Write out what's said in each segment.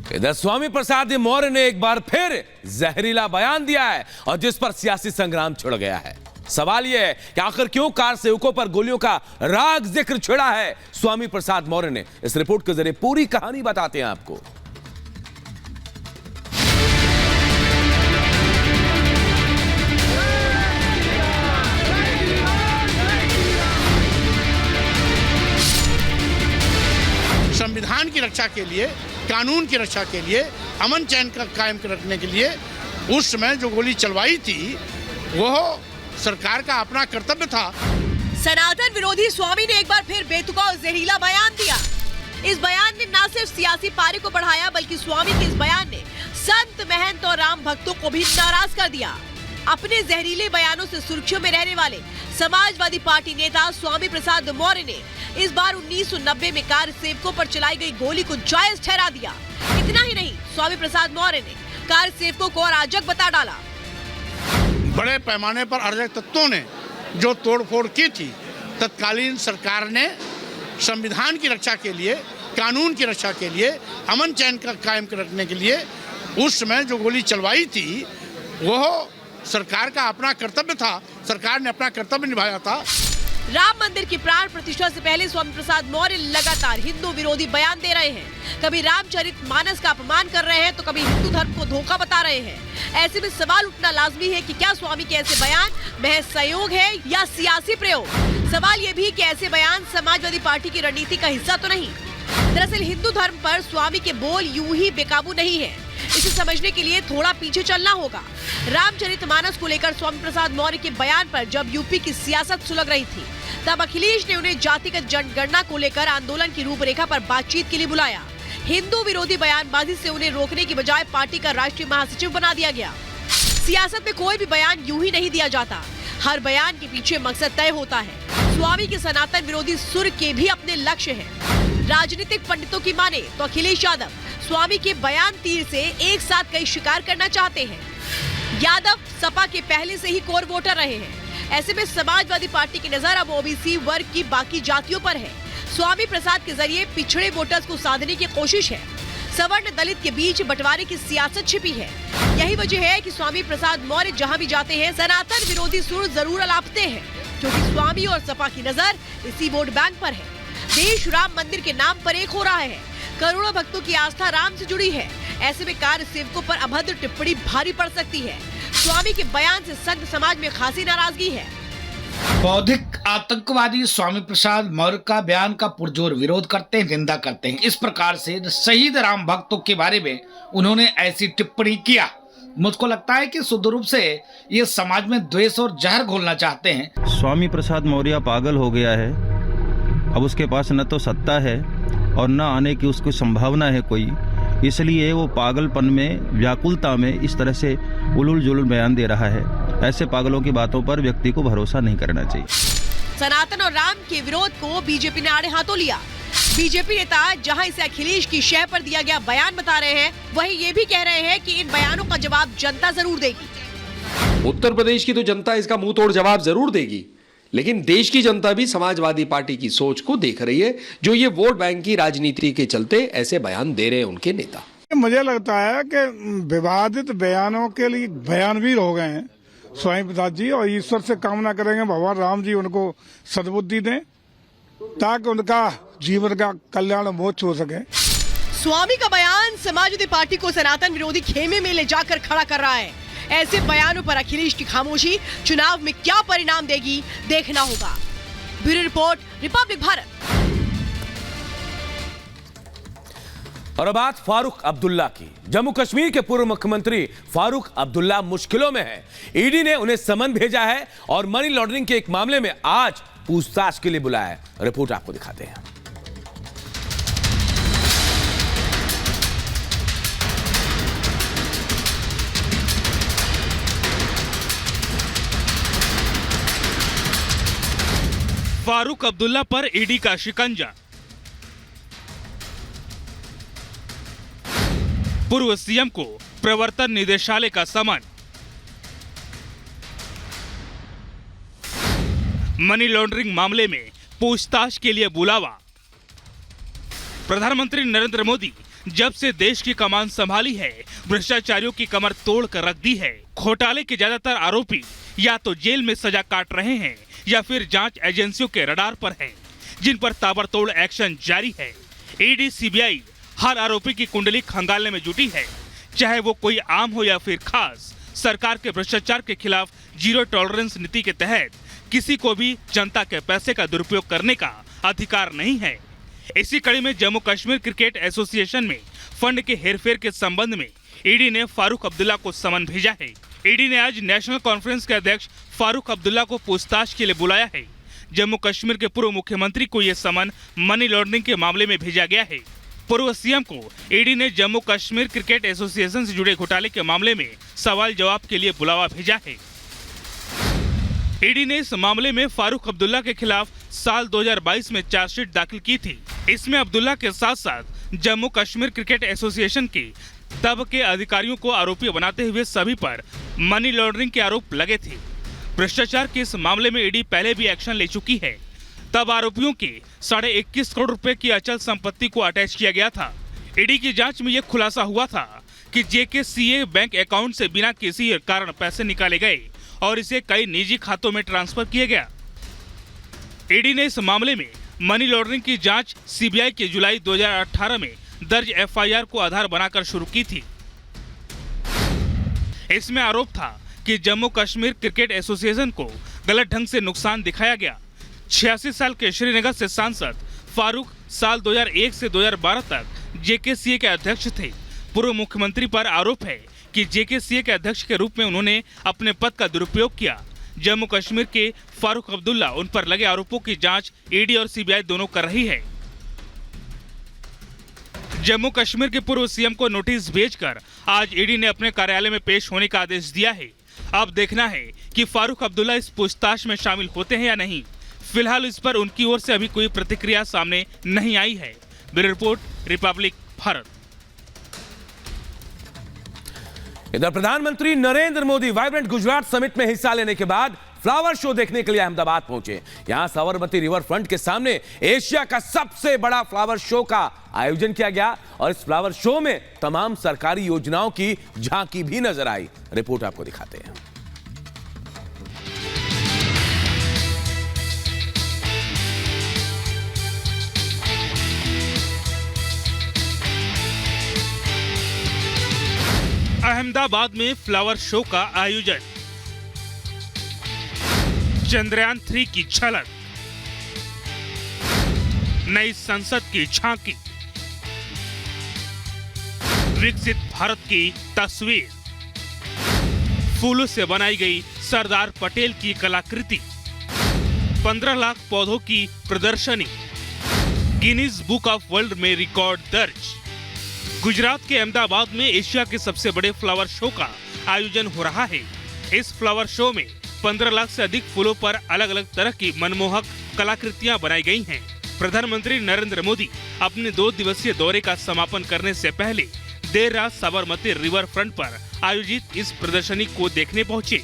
इधर स्वामी प्रसाद मौर्य ने एक बार फिर जहरीला बयान दिया है और जिस पर सियासी संग्राम छिड़ गया है। सवाल यह है कि आखिर क्यों कार सेवकों पर गोलियों का राग जिक्र छिड़ा है स्वामी प्रसाद मौर्य ने। इस रिपोर्ट के जरिए पूरी कहानी बताते हैं आपको। संविधान की रक्षा के लिए, कानून की रक्षा के लिए, अमन चैन का कायम रखने के लिए उस समय जो गोली चलवाई थी वह सरकार का अपना कर्तव्य था। सनातन विरोधी स्वामी ने एक बार फिर बेतुका और जहरीला बयान दिया। इस बयान ने न सिर्फ सियासी पारी को बढ़ाया बल्कि स्वामी के इस बयान ने संत, महंत और राम भक्तों को भी नाराज कर दिया। अपने जहरीले बयानों से सुर्खियों में रहने वाले समाजवादी पार्टी नेता स्वामी प्रसाद मौर्य ने इस बार 1990 में कार सेवकों पर चलाई गई गोली को जायज ठहरा दिया। इतना ही नहीं, स्वामी प्रसाद मौर्य ने कार सेवकों को अराजक बता डाला। बड़े पैमाने पर अराजक तत्वों ने जो तोड़फोड़ की थी, तत्कालीन सरकार ने संविधान की रक्षा के लिए, कानून की रक्षा के लिए, अमन चैन का कायम रखने के लिए उस समय जो गोली चलवाई थी वह सरकार का अपना कर्तव्य था। सरकार ने अपना कर्तव्य निभाया था। राम मंदिर की प्राण प्रतिष्ठा से पहले स्वामी प्रसाद मौर्य लगातार हिंदू विरोधी बयान दे रहे हैं। कभी रामचरितमानस का अपमान कर रहे हैं तो कभी हिंदू धर्म को धोखा बता रहे हैं। ऐसे में सवाल उठना लाजमी है कि क्या स्वामी के ऐसे बयान महज सहयोग है या सियासी प्रयोग। सवाल ये भी कि ऐसे बयान समाजवादी पार्टी की रणनीति का हिस्सा तो नहीं। दरअसल हिंदू धर्म पर स्वामी के बोल यूं ही बेकाबू नहीं है। इसे समझने के लिए थोड़ा पीछे चलना होगा। रामचरितमानस को लेकर स्वामी प्रसाद मौर्य के बयान पर जब यूपी की सियासत सुलग रही थी तब अखिलेश ने उन्हें जातिगत जनगणना को लेकर आंदोलन की रूपरेखा पर बातचीत के लिए बुलाया। हिंदू विरोधी बयानबाजी से उन्हें रोकने की बजाय पार्टी का राष्ट्रीय महासचिव बना दिया गया। सियासत में कोई भी बयान यूं ही नहीं दिया जाता। हर बयान के पीछे मकसद तय होता है। स्वामी के सनातन विरोधी सुर के भी अपने लक्ष्य हैं। राजनीतिक पंडितों की माने तो अखिलेश यादव स्वामी के बयान तीर से एक साथ कई शिकार करना चाहते हैं। यादव सपा के पहले से ही कोर वोटर रहे हैं। ऐसे में समाजवादी पार्टी की नजर अब ओबीसी वर्ग की बाकी जातियों पर है। स्वामी प्रसाद के जरिए पिछड़े वोटर्स को साधने की कोशिश है। सवर्ण दलित के बीच बंटवारे की सियासत छिपी है। यही वजह है कि स्वामी प्रसाद मौर्य जहां भी जाते हैं सनातन विरोधी सुर जरूर अलापते हैं, क्योंकि स्वामी और सपा की नजर इसी वोट बैंक पर है। देश राम मंदिर के नाम पर एक हो रहा है। करोड़ों भक्तों की आस्था राम से जुड़ी है। ऐसे में कार सेवकों पर अभद्र टिप्पणी भारी पड़ सकती है। स्वामी के बयान से संत समाज में खासी नाराजगी है। बौद्धिक आतंकवादी स्वामी प्रसाद मौर्य का बयान का पुरजोर विरोध करते हैं, निंदा करते हैं। इस प्रकार से शहीद राम भक्तों के बारे में उन्होंने ऐसी टिप्पणी किया। मुझको लगता है कि शुद्ध रूप से ये समाज में द्वेष और जहर घोलना चाहते हैं। स्वामी प्रसाद मौर्य पागल हो गया है। अब उसके पास न तो सत्ता है और न आने की उसको संभावना है कोई, इसलिए वो पागलपन में, व्याकुलता में इस तरह से उलूल जुलूल बयान दे रहा है। ऐसे पागलों की बातों पर व्यक्ति को भरोसा नहीं करना चाहिए। सनातन और राम के विरोध को बीजेपी ने आड़े हाथों लिया। बीजेपी नेता जहां इसे अखिलेश की शह पर दिया गया बयान बता रहे हैं, वहीं ये भी कह रहे हैं कि इन बयानों का जवाब जनता जरूर देगी। उत्तर प्रदेश की तो जनता इसका मुंह तोड़ जवाब जरूर देगी, लेकिन देश की जनता भी समाजवादी पार्टी की सोच को देख रही है, जो ये वोट बैंक की राजनीति के चलते ऐसे बयान दे रहे हैं उनके नेता। मुझे लगता है कि विवादित बयानों के लिए बयान भी हो गए हैं स्वामी प्रसाद जी, और ईश्वर से कामना करेंगे भगवान राम जी उनको सद्बुद्धि दें ताकि उनका जीवन का कल्याण मोक्ष हो सके। स्वामी का बयान समाजवादी पार्टी को सनातन विरोधी खेमे में ले जाकर खड़ा कर रहा है। ऐसे बयानों पर अखिलेश की खामोशी चुनाव में क्या परिणाम देगी, देखना होगा। Bureau report, Republic Bharat. और अब बात फारूक अब्दुल्ला की। जम्मू कश्मीर के पूर्व मुख्यमंत्री फारूक अब्दुल्ला मुश्किलों में है। ईडी ने उन्हें समन भेजा है और मनी लॉन्ड्रिंग के एक मामले में आज पूछताछ के लिए बुलाया है। रिपोर्ट आपको दिखाते हैं। फारूक अब्दुल्ला पर ईडी का शिकंजा। पूर्व सीएम को प्रवर्तन निदेशालय का समन। मनी लॉन्ड्रिंग मामले में पूछताछ के लिए बुलावा। प्रधानमंत्री नरेंद्र मोदी जब से देश की कमान संभाली है, भ्रष्टाचारियों की कमर तोड़ कर रख दी है। घोटाले के ज्यादातर आरोपी या तो जेल में सजा काट रहे हैं या फिर जांच एजेंसियों के रडार पर हैं, जिन पर ताबड़तोड़ एक्शन जारी है। ईडी, सीबीआई हर आरोपी की कुंडली खंगालने में जुटी है, चाहे वो कोई आम हो या फिर खास। सरकार के भ्रष्टाचार के खिलाफ जीरो टॉलरेंस नीति के तहत किसी को भी जनता के पैसे का दुरुपयोग करने का अधिकार नहीं है। इसी कड़ी में जम्मू कश्मीर क्रिकेट एसोसिएशन में फंड के हेरफेर के संबंध में ईडी ने फारूक अब्दुल्ला को समन भेजा है। ईडी ने आज नेशनल कॉन्फ्रेंस के अध्यक्ष फारूक अब्दुल्ला को पूछताछ के लिए बुलाया है। जम्मू कश्मीर के पूर्व मुख्यमंत्री को यह समन मनी लॉन्ड्रिंग के मामले में भेजा गया है। पूर्व सीएम को ईडी ने जम्मू कश्मीर क्रिकेट एसोसिएशन से जुड़े घोटाले के मामले में सवाल जवाब के लिए बुलावा भेजा है। ईडी ने इस मामले में फारूक अब्दुल्ला के खिलाफ साल 2022 में चार्जशीट दाखिल की थी। इसमें अब्दुल्ला के साथ साथ जम्मू कश्मीर क्रिकेट एसोसिएशन के तब के अधिकारियों को आरोपी बनाते हुए सभी पर मनी लॉन्ड्रिंग के आरोप लगे थे। भ्रष्टाचार के इस मामले में ईडी पहले भी एक्शन ले चुकी है। तब आरोपियों के 21.5 करोड़ रुपए की अचल संपत्ति को अटैच किया गया था। ईडी की जांच में यह खुलासा हुआ था कि जेकेसीए बैंक अकाउंट से बिना किसी कारण पैसे निकाले गए और इसे कई निजी खातों में ट्रांसफर किया गया। ईडी ने इस मामले में मनी लॉन्ड्रिंग की जांच सीबीआई के जुलाई 2018 में दर्ज एफआईआर को आधार बनाकर शुरू की थी। इसमें आरोप था कि जम्मू कश्मीर क्रिकेट एसोसिएशन को गलत ढंग से नुकसान दिखाया गया। 86 साल के श्रीनगर से सांसद फारूक साल 2001 से 2012 तक जेकेसीए के अध्यक्ष थे। पूर्व मुख्यमंत्री पर आरोप है कि जेकेसीए के अध्यक्ष के रूप में उन्होंने अपने पद का दुरुपयोग किया। जम्मू कश्मीर के फारूक अब्दुल्ला उन पर लगे आरोपों की जांच ईडी और सीबीआई दोनों कर रही है। जम्मू कश्मीर के पूर्व सीएम को नोटिस भेजकर आज ईडी ने अपने कार्यालय में पेश होने का आदेश दिया है। अब देखना है कि फारूक अब्दुल्ला इस पूछताछ में शामिल होते हैं या नहीं। फिलहाल इस पर उनकी ओर से अभी कोई प्रतिक्रिया सामने नहीं आई है। Bureau report, Republic Bharat. इधर प्रधानमंत्री नरेंद्र मोदी वाइब्रेंट गुजरात समिट में हिस्सा लेने के बाद फ्लावर शो देखने के लिए अहमदाबाद पहुंचे। यहां साबरमती रिवर फ्रंट के सामने एशिया का सबसे बड़ा फ्लावर शो का आयोजन किया गया और इस फ्लावर शो में तमाम सरकारी योजनाओं की झांकी भी नजर आई। रिपोर्ट आपको दिखाते हैं। अहमदाबाद में फ्लावर शो का आयोजन, चंद्रयान 3 की झलक, नई संसद की झांकी, विकसित भारत की तस्वीर, फूलों से बनाई गई सरदार पटेल की कलाकृति, 15 लाख पौधों की प्रदर्शनी, गिनीज बुक ऑफ वर्ल्ड में रिकॉर्ड दर्ज। गुजरात के अहमदाबाद में एशिया के सबसे बड़े फ्लावर शो का आयोजन हो रहा है। इस फ्लावर शो में 15 लाख से अधिक फूलों पर अलग अलग तरह की मनमोहक कलाकृतियां बनाई गई हैं। प्रधानमंत्री नरेंद्र मोदी अपने 2 दिवसीय दौरे का समापन करने से पहले देर रात साबरमती रिवर फ्रंट पर आयोजित इस प्रदर्शनी को देखने पहुंचे।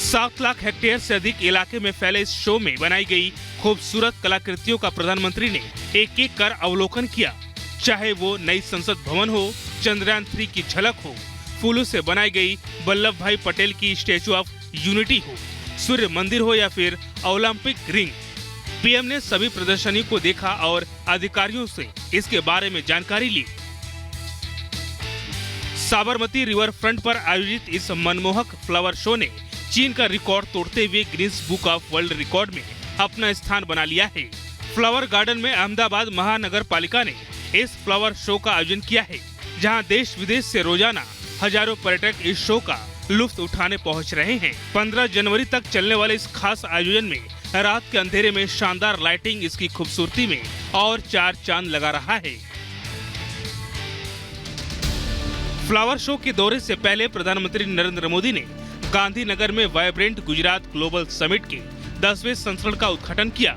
7 लाख हेक्टेयर से अधिक इलाके में फैले इस शो में बनाई गई खूबसूरत कलाकृतियों का प्रधानमंत्री ने एक-एक कर अवलोकन किया। चाहे वो नई संसद भवन हो, चंद्रयान 3 की झलक हो, फूलों से बनाई गई वल्लभ भाई पटेल की स्टैचू ऑफ यूनिटी हो, सूर्य मंदिर हो या फिर ओलंपिक रिंग, पीएम ने सभी प्रदर्शनी को देखा और अधिकारियों से इसके बारे में जानकारी ली। साबरमती रिवर फ्रंट पर आयोजित इस मनमोहक फ्लावर शो ने चीन का रिकॉर्ड तोड़ते हुए Guinness book of world record में अपना स्थान बना लिया है। फ्लावर गार्डन में अहमदाबाद महानगर पालिका ने इस फ्लावर शो का आयोजन किया है, जहां देश विदेश से रोजाना हजारों पर्यटक इस शो का लुत्फ उठाने पहुंच रहे हैं। 15 जनवरी तक चलने वाले इस खास आयोजन में रात के अंधेरे में शानदार लाइटिंग इसकी खूबसूरती में और 4 चांद लगा रहा है। फ्लावर शो के दौरे से पहले प्रधानमंत्री नरेंद्र मोदी ने गांधीनगर में वाइब्रेंट गुजरात ग्लोबल समिट के 10वें संस्करण का उद्घाटन किया।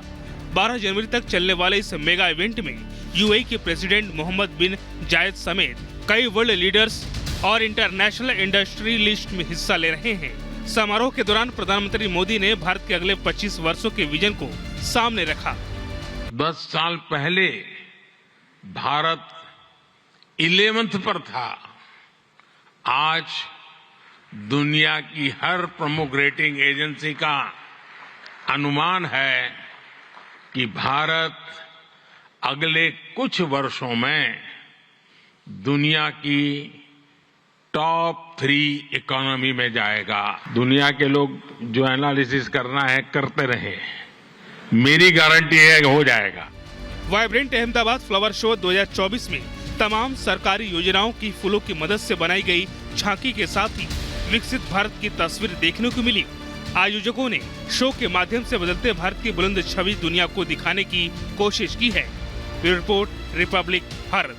12 जनवरी तक चलने वाले इस मेगा इवेंट में यूएई के प्रेसिडेंट मोहम्मद बिन जायद समेत कई वर्ल्ड लीडर्स और इंटरनेशनल इंडस्ट्रियलिस्ट में हिस्सा ले रहे हैं। समारोह के दौरान प्रधानमंत्री मोदी ने भारत के अगले 25 वर्षों के विजन को सामने रखा। 10 साल पहले भारत 11th पर था। आज दुनिया की हर प्रमुख रेटिंग एजेंसी का अनुमान है कि भारत अगले कुछ वर्षों में दुनिया की टॉप 3 इकोनॉमी में जाएगा। दुनिया के लोग जो एनालिसिस करना है करते रहे, मेरी गारंटी है कि हो जाएगा। वाइब्रेंट अहमदाबाद फ्लावर शो 2024 में तमाम सरकारी योजनाओं की फूलों की मदद से बनाई गई झांकी के साथ ही विकसित भारत की तस्वीर देखने को मिली। आयोजकों ने शो के माध्यम से बदलते भारत की बुलंद छवि दुनिया को दिखाने की कोशिश की है। Bureau report, Republic Bharat.